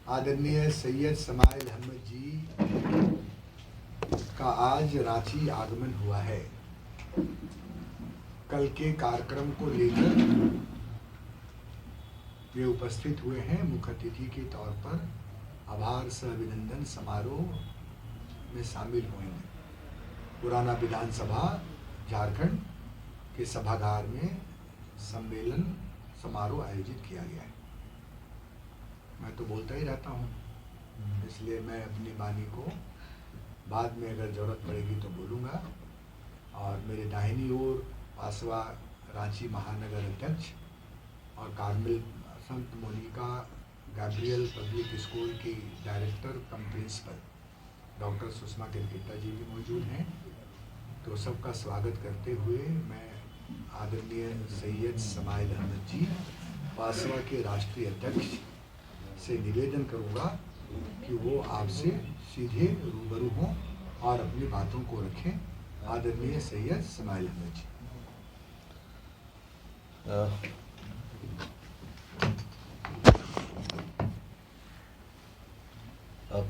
आदरणीय सैयद समाइल अहमद जी का आज रांची आगमन हुआ है। कल के कार्यक्रम को लेकर वे उपस्थित हुए हैं मुख्य अतिथि के तौर पर। आभार सह अभिनंदन समारोह में शामिल होंगे। पुराना विधानसभा झारखंड के सभागार में सम्मेलन समारोह आयोजित किया गया है। मैं तो बोलता ही रहता हूँ, इसलिए मैं अपनी वाणी को बाद में अगर ज़रूरत पड़ेगी तो बोलूँगा। और मेरे दाहिनी ओर पासवा रांची महानगर अध्यक्ष और कार्मेल संत मोनिका गैब्रियल पब्लिक स्कूल की डायरेक्टर कम प्रिंसिपल डॉक्टर सुषमा किरकिट्टा जी भी मौजूद हैं। तो सबका स्वागत करते हुए मैं आदरणीय सैयद समाइल अहमद जी पासवा के राष्ट्रीय अध्यक्ष से निवेदन करूँगा कि वो आपसे सीधे रूबरू हों और अपनी बातों को रखें। आदरणीय Syed Ismail Ahmad ji.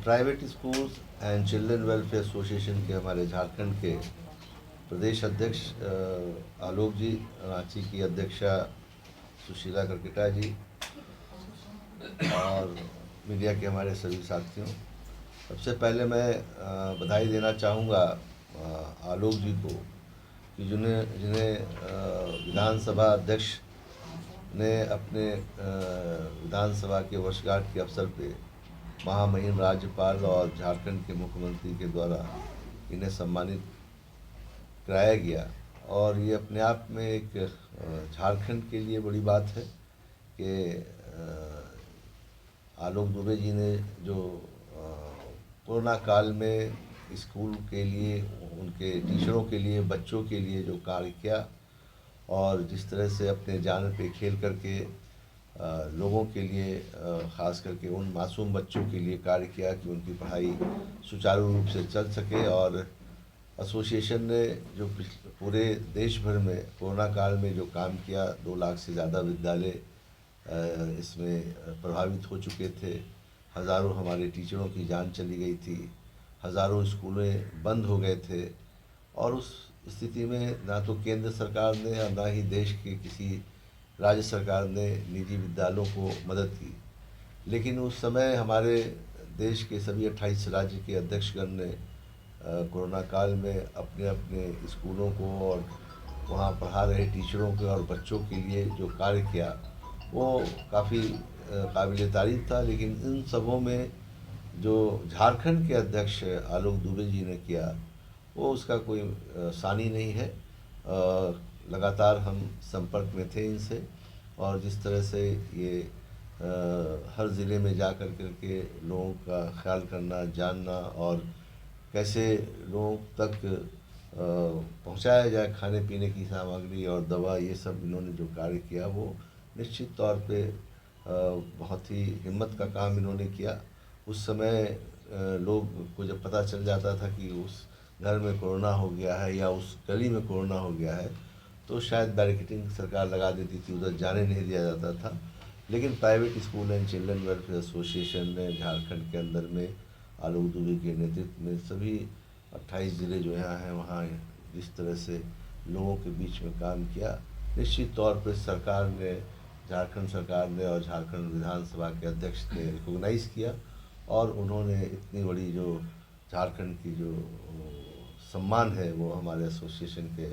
Private schools and children welfare association के हमारे झारखंड के प्रदेश अध्यक्ष आलोक जी, रांची की अध्यक्षा सुशीला किरकिट्टा जी और मीडिया के हमारे सभी साथियों, सबसे पहले मैं बधाई देना चाहूँगा आलोक जी को कि जिन्हें विधानसभा अध्यक्ष ने अपने विधानसभा के वर्षगांठ के अवसर पे महामहिम राज्यपाल और झारखंड के मुख्यमंत्री के द्वारा इन्हें सम्मानित कराया गया। और ये अपने आप में एक झारखंड के लिए बड़ी बात है कि आलोक दुबे जी ने जो कोरोना काल में स्कूल के लिए, उनके टीचरों के लिए, बच्चों के लिए जो कार्य किया और जिस तरह से अपने जान पे खेल करके लोगों के लिए, ख़ास करके उन मासूम बच्चों के लिए कार्य किया कि उनकी पढ़ाई सुचारू रूप से चल सके। और एसोसिएशन ने जो पूरे देश भर में कोरोना काल में जो काम किया, 2 लाख से ज़्यादा विद्यालय इसमें प्रभावित हो चुके थे। हज़ारों हमारे टीचरों की जान चली गई थी, हज़ारों स्कूलें बंद हो गए थे। और उस स्थिति में ना तो केंद्र सरकार ने और ना ही देश के किसी राज्य सरकार ने निजी विद्यालयों को मदद की। लेकिन उस समय हमारे देश के सभी 28 राज्य के अध्यक्षगण ने कोरोना काल में अपने अपने स्कूलों को और वहाँ पढ़ा रहे टीचरों के और बच्चों के लिए जो कार्य किया वो काफ़ी काबिल तारीफ़ था। लेकिन इन सबों में जो झारखंड के अध्यक्ष आलोक दुबे जी ने किया वो उसका कोई सानी नहीं है। लगातार हम संपर्क में थे इनसे, और जिस तरह से ये हर ज़िले में जा कर के लोगों का ख्याल करना, जानना और कैसे लोगों तक पहुंचाया जाए खाने पीने की सामग्री और दवा, ये सब इन्होंने जो कार्य किया वो निश्चित तौर पे बहुत ही हिम्मत का काम इन्होंने किया। उस समय लोग को जब पता चल जाता था कि उस घर में कोरोना हो गया है या उस गली में कोरोना हो गया है तो शायद बैरिकेडिंग सरकार लगा देती थी, उधर जाने नहीं दिया जाता था। लेकिन private school and children welfare association ने झारखंड के अंदर में आलोक दुबे के नेतृत्व में सभी 28 ज़िले जो यहाँ हैं वहाँ जिस तरह से लोगों के बीच में काम किया, निश्चित तौर पर सरकार ने, झारखंड सरकार ने और झारखंड विधानसभा के अध्यक्ष ने रिकॉग्नाइज़ किया। और उन्होंने इतनी बड़ी जो झारखंड की जो सम्मान है वो हमारे एसोसिएशन के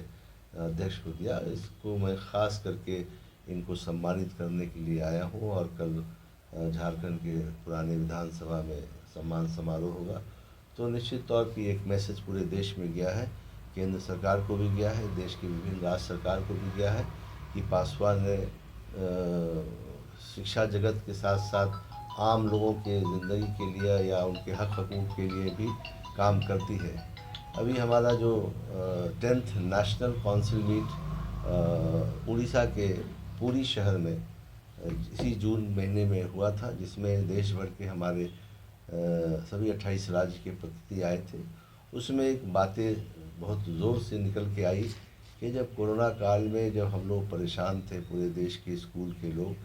अध्यक्ष को दिया। इसको मैं ख़ास करके इनको सम्मानित करने के लिए आया हूँ। और कल झारखंड के पुराने विधानसभा में सम्मान समारोह होगा। तो निश्चित तौर पर एक मैसेज पूरे देश में गया है, केंद्र सरकार को भी गया है, देश की विभिन्न राज्य सरकार को भी गया है कि पासवान ने शिक्षा जगत के साथ साथ आम लोगों के ज़िंदगी के लिए या उनके हक हकूक़ के लिए भी काम करती है। अभी हमारा जो 10th national council meet Orissa के पुरी शहर में इसी जून महीने में हुआ था, जिसमें देश भर के हमारे सभी 28 राज्य के प्रतिनिधि आए थे। उसमें एक बातें बहुत ज़ोर से निकल के आई कि जब कोरोना काल में जब हम लोग परेशान थे, पूरे देश के स्कूल के लोग,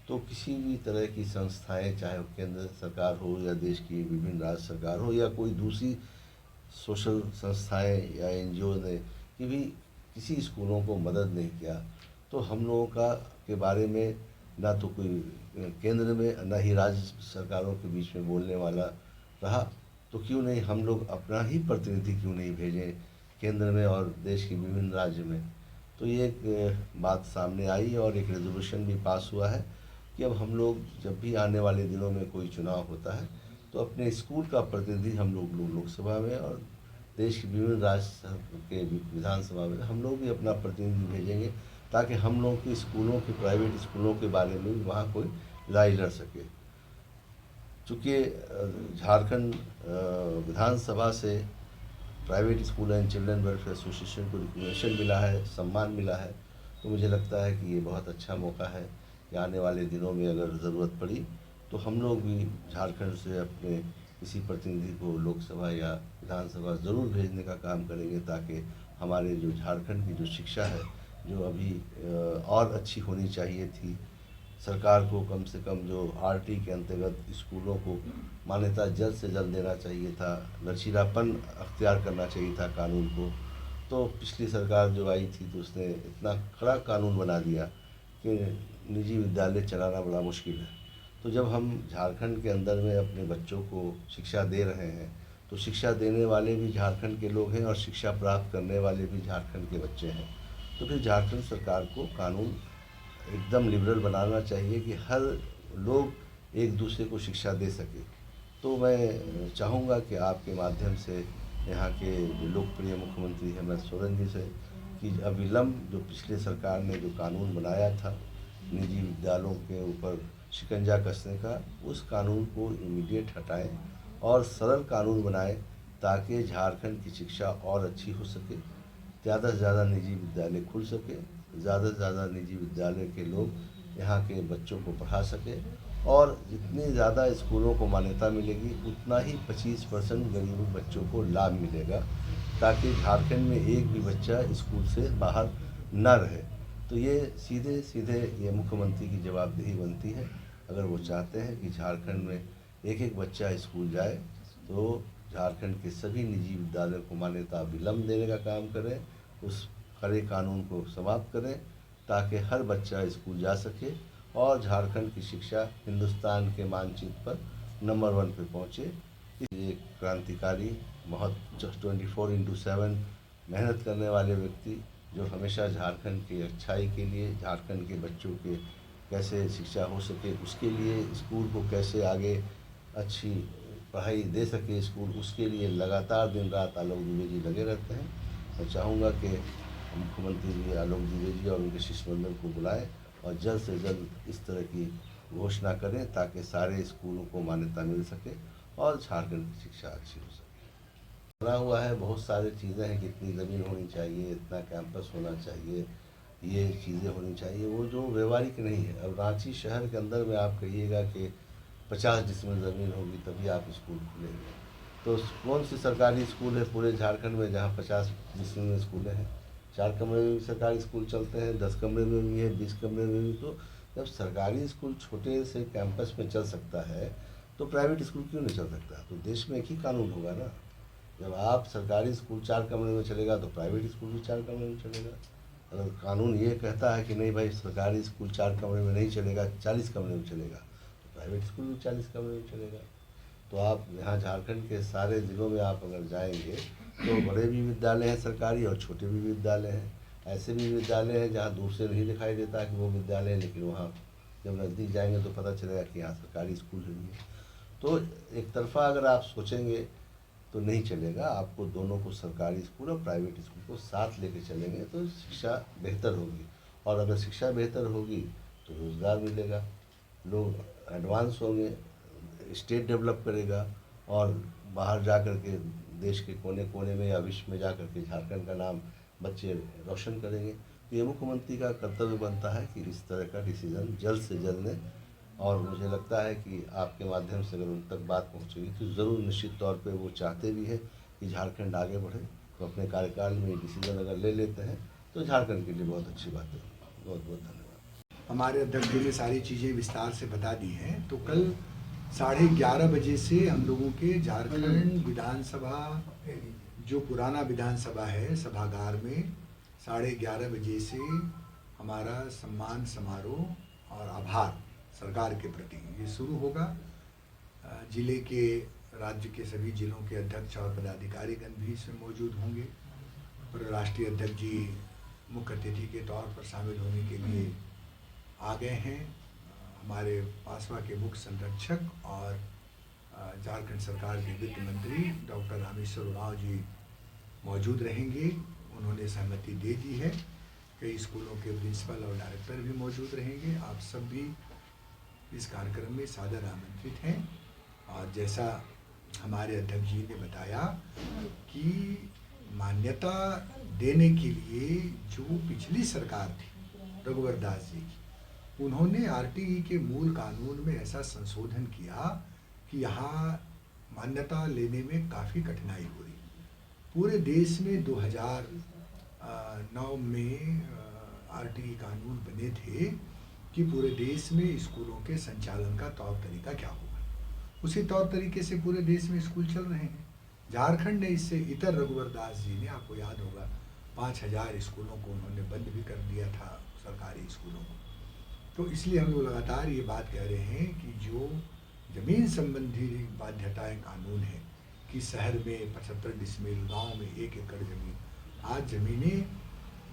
तो किसी भी तरह की संस्थाएं, चाहे वो केंद्र सरकार हो या देश की विभिन्न राज्य सरकार हो या कोई दूसरी सोशल संस्थाएं या एनजीओ ने कि भी किसी स्कूलों को मदद नहीं किया, तो हम लोगों का के बारे में ना तो कोई केंद्र में ना ही राज्य सरकारों के बीच में बोलने वाला रहा, तो क्यों नहीं हम लोग अपना ही प्रतिनिधि क्यों नहीं भेजें केंद्र में और देश के विभिन्न राज्य में। तो ये एक बात सामने आई और एक रेजोल्यूशन भी पास हुआ है कि अब हम लोग जब भी आने वाले दिनों में कोई चुनाव होता है तो अपने स्कूल का प्रतिनिधि हम लोग लोकसभा में और देश के विभिन्न राज्य के विधानसभा में हम लोग भी अपना प्रतिनिधि भेजेंगे, ताकि हम लोग के स्कूलों के, प्राइवेट स्कूलों के बारे में भी वहाँ कोई लड़ाई लड़ सके। चूँकि झारखंड विधानसभा से private school and children welfare association को रिकग्निशन मिला है, सम्मान मिला है, तो मुझे लगता है कि ये बहुत अच्छा मौका है कि आने वाले दिनों में अगर ज़रूरत पड़ी तो हम लोग भी झारखंड से अपने किसी प्रतिनिधि को लोकसभा या विधानसभा ज़रूर भेजने का काम करेंगे, ताकि हमारे जो झारखंड की जो शिक्षा है, जो अभी और अच्छी होनी चाहिए थी। सरकार को कम से कम जो आरटी के अंतर्गत स्कूलों को मान्यता जल्द से जल्द देना चाहिए था, लचीलापन अख्तियार करना चाहिए था कानून को। तो पिछली सरकार जो आई थी तो उसने इतना कड़ा कानून बना दिया कि निजी विद्यालय चलाना बड़ा मुश्किल है। तो जब हम झारखंड के अंदर में अपने बच्चों को शिक्षा दे रहे हैं तो शिक्षा देने वाले भी झारखंड के लोग हैं और शिक्षा प्राप्त करने वाले भी झारखंड के बच्चे हैं। तो फिर झारखंड सरकार को कानून एकदम लिबरल बनाना चाहिए कि हर लोग एक दूसरे को शिक्षा दे सके। तो मैं चाहूँगा कि आपके माध्यम से यहाँ के जो लोकप्रिय मुख्यमंत्री हेमंत सोरेन जी से कि अविलंब जो पिछले सरकार ने जो कानून बनाया था निजी विद्यालयों के ऊपर शिकंजा कसने का, उस कानून को इमीडिएट हटाएं और सरल कानून बनाएं, ताकि झारखंड की शिक्षा और अच्छी हो सके, ज़्यादा से ज़्यादा निजी विद्यालय खुल सके, ज़्यादा से ज़्यादा निजी विद्यालय के लोग यहाँ के बच्चों को पढ़ा सके, और जितनी ज़्यादा स्कूलों को मान्यता मिलेगी उतना ही 25% गरीब बच्चों को लाभ मिलेगा, ताकि झारखंड में एक भी बच्चा स्कूल से बाहर न रहे। तो ये सीधे सीधे ये मुख्यमंत्री की जवाबदेही बनती है। अगर वो चाहते हैं कि झारखंड में एक एक बच्चा स्कूल जाए तो झारखंड के सभी निजी विद्यालयों को मान्यता विलंब देने का काम करें, उस कड़े कानून को समाप्त करें, ताकि हर बच्चा स्कूल जा सके और झारखंड की शिक्षा हिंदुस्तान के मानचित्र पर नंबर 1 पे पहुँचे। ये क्रांतिकारी बहुत 24/7 मेहनत करने वाले व्यक्ति, जो हमेशा झारखंड की अच्छाई के लिए, झारखंड के बच्चों के कैसे शिक्षा हो सके उसके लिए, स्कूल को कैसे आगे अच्छी पढ़ाई दे सके स्कूल, उसके लिए लगातार दिन रात आलोक दुबे जी लगे रहते हैं। मैं चाहूँगा कि मुख्यमंत्री जी आलोक दुबे जी और उनके शिष्टमंडल को बुलाएं और जल्द से जल्द इस तरह की घोषणा करें, ताकि सारे स्कूलों को मान्यता मिल सके और झारखंड की शिक्षा अच्छी हो सके। बना हुआ है, बहुत सारी चीज़ें हैं, कितनी ज़मीन होनी चाहिए, इतना कैंपस होना चाहिए, ये चीज़ें होनी चाहिए, वो जो व्यवहारिक नहीं है। अब रांची शहर के अंदर में आप कहिएगा कि 50 डिसमिल ज़मीन होगी तभी आप स्कूल खोलेंगे, तो कौन सी सरकारी स्कूल है पूरे झारखंड में जहाँ 50 डिसमिल में स्कूलें हैं? 4 कमरे में भी सरकारी स्कूल चलते हैं, 10 कमरे में भी है, 20 कमरे में भी। तो जब सरकारी स्कूल छोटे से कैंपस में चल सकता है तो प्राइवेट स्कूल क्यों नहीं चल सकता? तो देश में एक ही कानून होगा ना। जब आप सरकारी स्कूल 4 कमरे में चलेगा तो प्राइवेट स्कूल भी 4 कमरे में चलेगा। अगर कानून ये कहता है कि नहीं भाई सरकारी स्कूल 4 कमरे में नहीं चलेगा, 40 कमरे में चलेगा, तो प्राइवेट स्कूल भी 40 कमरे में चलेगा। तो आप यहाँ झारखंड के सारे ज़िलों में आप अगर जाएंगे तो बड़े भी विद्यालय हैं सरकारी और छोटे भी विद्यालय हैं। ऐसे भी विद्यालय हैं जहाँ दूर से नहीं दिखाई देता कि वो विद्यालय है, लेकिन वहाँ जब नज़दीक जाएंगे तो पता चलेगा कि यहाँ सरकारी स्कूल है। तो एक तरफा अगर आप सोचेंगे तो नहीं चलेगा, आपको दोनों को, सरकारी स्कूल और प्राइवेट स्कूल को साथ लेके चलेंगे तो शिक्षा बेहतर होगी। और अगर शिक्षा बेहतर होगी तो रोज़गार मिलेगा, लोग एडवांस होंगे, स्टेट डेवलप करेगा और बाहर जा कर के देश के कोने कोने में या विश्व में जा कर के झारखंड का नाम बच्चे रोशन करेंगे। तो ये मुख्यमंत्री का कर्तव्य बनता है कि इस तरह का डिसीज़न जल्द से जल्द लें, और मुझे लगता है कि आपके माध्यम से अगर उन तक बात पहुंचेगी तो ज़रूर निश्चित तौर पे वो चाहते भी हैं कि झारखंड आगे बढ़े। तो अपने कार्यकाल में डिसीज़न अगर ले लेते हैं तो झारखंड के लिए बहुत अच्छी बात है। बहुत बहुत धन्यवाद। हमारे अध्यक्ष जी ने सारी चीज़ें विस्तार से बता दी हैं। तो कल 11:30 बजे से हम लोगों के झारखंड विधानसभा जो पुराना विधानसभा है सभागार में 11:30 बजे से हमारा सम्मान समारोह और आभार सरकार के प्रति ये शुरू होगा। जिले के राज्य के सभी जिलों के अध्यक्ष और पदाधिकारीगण भी इसमें मौजूद होंगे और राष्ट्रीय अध्यक्ष जी मुख्य अतिथि के तौर पर शामिल होने के लिए आ गए हैं। हमारे पासवा के मुख्य संरक्षक और झारखंड सरकार के वित्त मंत्री डॉक्टर रामेश्वर उरांव जी मौजूद रहेंगे। उन्होंने सहमति दे दी है। कई स्कूलों के प्रिंसिपल और डायरेक्टर भी मौजूद रहेंगे। आप सब भी इस कार्यक्रम में सादर आमंत्रित हैं। और जैसा हमारे अध्यक्ष जी ने बताया कि मान्यता देने के लिए जो पिछली सरकार थी रघुवर दास जी की, उन्होंने आरटीई के मूल कानून में ऐसा संशोधन किया कि यहाँ मान्यता लेने में काफ़ी कठिनाई हो रही। पूरे देश में 2009 में आरटीई कानून बने थे कि पूरे देश में स्कूलों के संचालन का तौर तरीका क्या होगा। उसी तौर तरीके से पूरे देश में स्कूल चल रहे हैं। झारखंड ने इससे इतर रघुवर दास जी ने, आपको याद होगा, 5000 स्कूलों को उन्होंने बंद भी कर दिया था, सरकारी स्कूलों को। तो इसलिए हम लोग लगातार ये बात कह रहे हैं कि जो ज़मीन संबंधी बाध्यताएं कानून है कि शहर में 75 डिसमिल, गांव में 1 एकड़ ज़मीन, आज ज़मीनें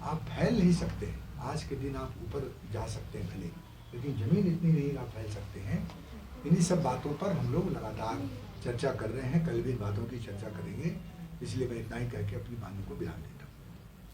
आप फैल नहीं सकते हैं। आज के दिन आप ऊपर जा सकते हैं भले, लेकिन ज़मीन इतनी नहीं आप फैल सकते हैं। इन्हीं सब बातों पर हम लोग लगातार चर्चा कर रहे हैं। कल भी इन बातों की चर्चा करेंगे। इसलिए मैं इतना ही कह के अपनी वाणी को विराम देता हूं।